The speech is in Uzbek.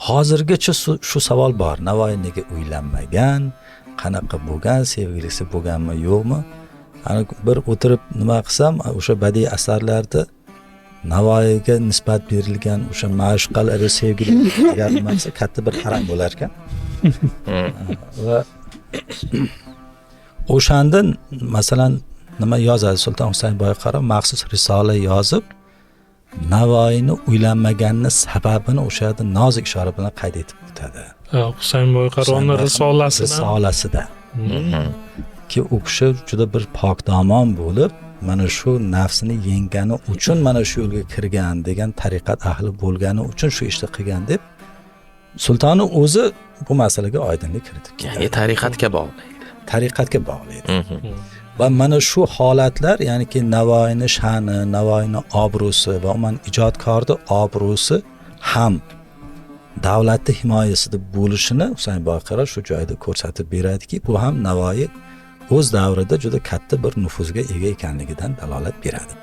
hozirgacha shu savol bor. Navoiy nega uylanmagan, qanaqa bo'lgan, sevgilisi bo'lganmi, yo'qmi? Ana bir o'tirib nima qilsam, o'sha badiiy asarlarda Navoiyga nisbat berilgan o'sha ma'shuqalari sevgili degan nimasi katta bir haram bo'lar ekan. Va o'shandan masalan nima yozadi Sulton Husayn Boyqaro maxsus risola yozib Navoiyni uylanmaganini sababini o'sha yerda nozik ishora bilan qayd etib o'tadi. Husayn Boyqaroning risolasida. Ki u kishi juda bir pokdomon bo'lib, mana shu nafsini yengani uchun mana shu yo'lga kirgan degan tariqat ahli bo'lgani uchun shu ishni qilgan deb sultonni o'zi bu masalaga oydinlik kiritib ya'ni tariqatga bog'laydi. Tariqatga bog'laydi. Va mana shu holatlar, ya'niki Navoiyni sha'ni, Navoiyni obro'si va umuman ijodkorning obro'si ham davlatning himoyasida bo'lishini Husayn Boyqaro shu joyda ko'rsatib beradiki, bu ham Navoiy o'z davrida juda katta bir nufuzga ega ekanligidan dalolat beradi.